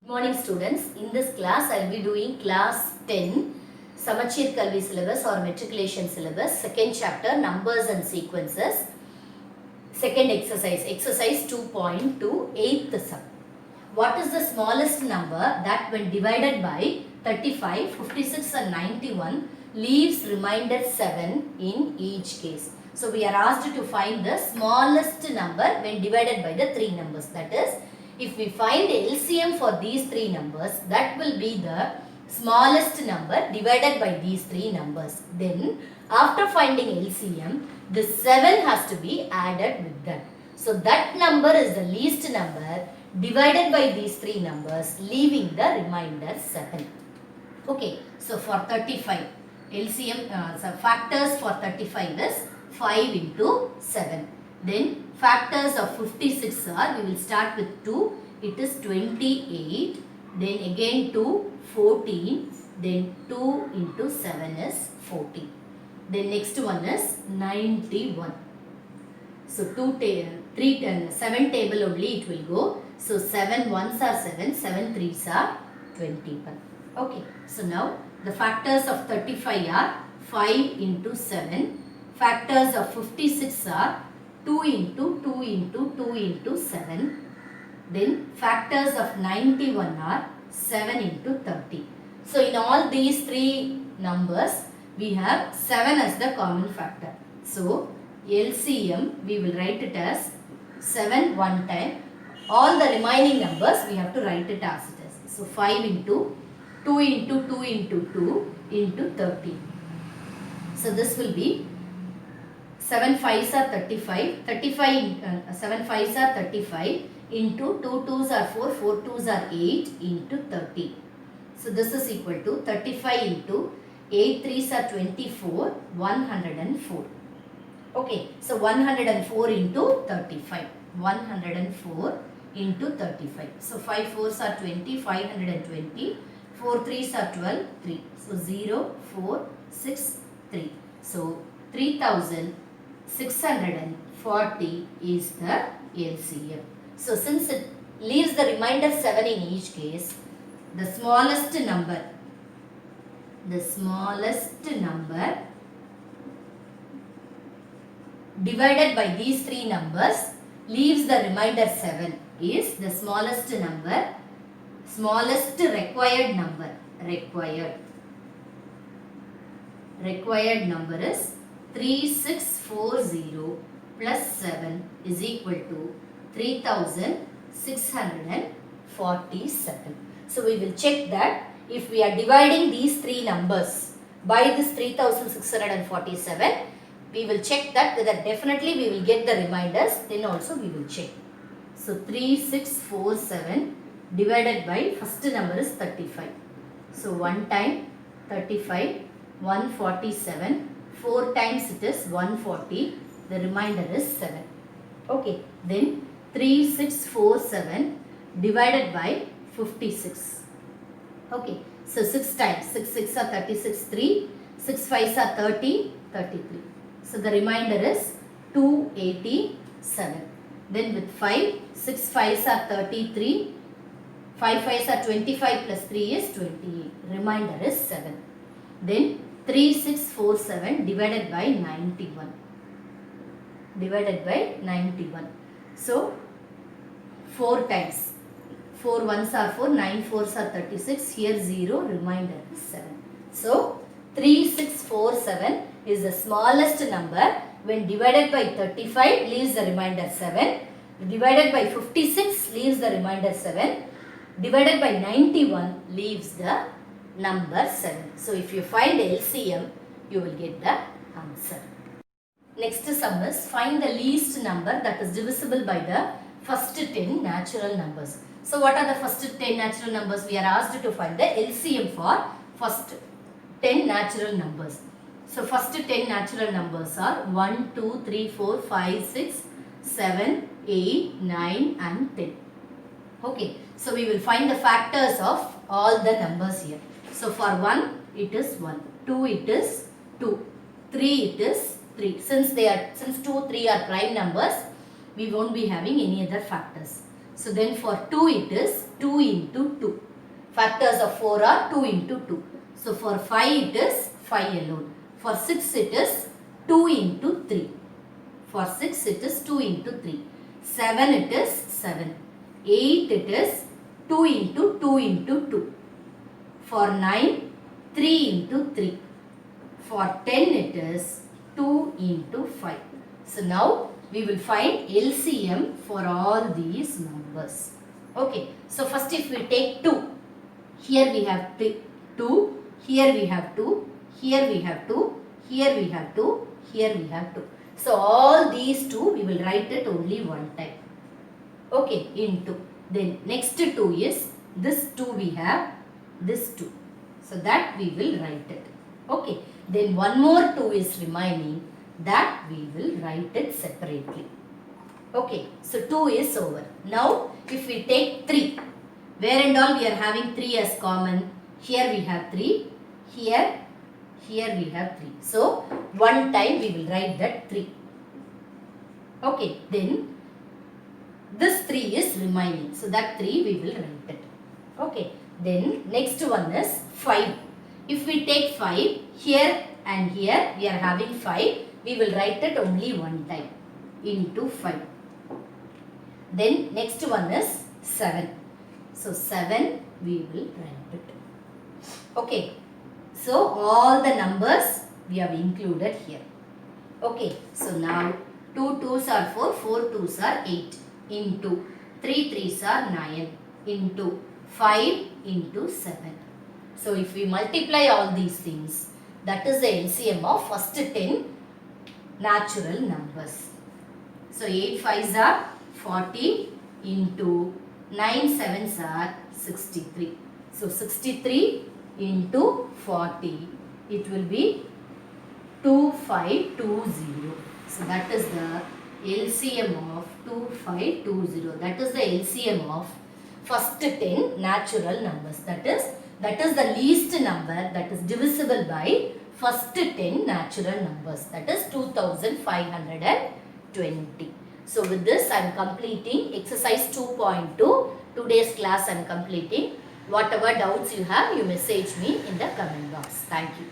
Morning students, in this class I will be doing class 10 Samachir Kalvi syllabus or matriculation syllabus, second chapter numbers and sequences, second exercise 2.2, 8th sum. What is the smallest number that when divided by 35, 56 and 91 leaves remainder 7 in each case? So we are asked to find the smallest number when divided by the three numbers, that is, if we find LCM for these three numbers, that will be the smallest number divided by these three numbers. Then after finding LCM, the 7 has to be added with that. So that number is the least number divided by these three numbers, leaving the remainder 7. Okay, so for 35, LCM, so factors for 35 is 5 into 7. Then factors of 56 are, we will start with 2, it is 28, then again 2, 14, then 2 into 7 is 40. Then next one is 91. So 7 table only it will go. So 7 ones are 7, 7 threes are 21. Okay, so now the factors of 35 are 5 into 7. Factors of 56 are 2 into 2 into 2 into 7. Then factors of 91 are 7 into 30. So in all these three numbers, we have 7 as the common factor. So LCM, we will write it as 7 one time. All the remaining numbers, we have to write it as it is. So 5 into 2 into 2 into 2 into 30. So this will be 7 5s are 35, 7 5s are 35 into 2 2s are 4, 4 2s are 8 into 30. So this is equal to 35 into 8 3s are 24, 104. Okay, so 104 into 35, 104 into 35. So 5 4s are 20, 520, 4 3s are 12, 3. So 0, 4, 6, 3. So 3640 is the LCM. So since it leaves the remainder 7 in each case, the smallest number divided by these three numbers leaves the remainder 7 is the smallest required number. Required number is 3640 plus 7 is equal to 3647. So we will check that if we are dividing these three numbers by this 3647, we will check that whether definitely we will get the reminders, then also we will check. So 3647 divided by first number is 35. So 1 time 35, 147, 4 times it is 140, the remainder is 7. Okay, then 3647 divided by 56. Okay, so 6 times, 6 6 are 36, 3, 6 5s are 30, 33. So the remainder is 287. Then with 5, 6 5s are 33, 5 5s are 25 plus 3 is 28. Remainder is 7. Then 3647 divided by 91. So 4 times. 4 1s are 4, 9 4s are 36. Here 0, remainder is 7. So 3647 is the smallest number when divided by 35 leaves the remainder 7. Divided by 56 leaves the remainder 7. Divided by 91 leaves the number 7. So if you find LCM, you will get the answer. Next sum is find the least number that is divisible by the first 10 natural numbers. So what are the first 10 natural numbers? We are asked to find the LCM for first 10 natural numbers. So first 10 natural numbers are 1, 2, 3, 4, 5, 6, 7, 8, 9 and 10. Okay, so we will find the factors of all the numbers here. So for 1 it is 1, 2 it is 2, 3 it is 3. Since 2, 3 are prime numbers, we won't be having any other factors. So then for 2 it is 2 into 2. Factors of 4 are 2 into 2. So for 5 it is 5 alone. For 6 it is 2 into 3. For 6 it is 2 into 3. 7 it is 7. 8 it is 2 into 2 into 2. For 9, 3 into 3. For 10 it is 2 into 5. So now we will find LCM for all these numbers. Okay, so first if we take 2, here we have 2, here we have 2, here we have 2, here we have 2, here we have 2. So all these 2 we will write it only one time. Okay, into. Then next 2 is this 2 we have, this 2. So that we will write it. Okay, then one more 2 is remaining, that we will write it separately. Okay, so 2 is over. Now if we take 3, where and all we are having 3 as common, here we have 3, here we have 3. So one time we will write that 3. Okay, then this 3 is remaining. So that 3 we will write it. Okay, then next one is 5. If we take 5, here and here we are having 5. We will write it only one time, into 5. Then next one is 7. So 7 we will write it. Okay, so all the numbers we have included here. Okay, so now 2 2s are 4, 4 2s are 8, into 3 3s are 9, into 5 into 7. So if we multiply all these things, that is the LCM of first 10 natural numbers. So 8 5s are 40, into 9 7s are 63. So 63 into 40, it will be 2520. So that is the LCM of 2520. That is the LCM of first 10 natural numbers. That is the least number that is divisible by first 10 natural numbers. That is 2520. So with this I am completing exercise 2.2. Today's class I am completing. Whatever doubts you have, you message me in the comment box. Thank you.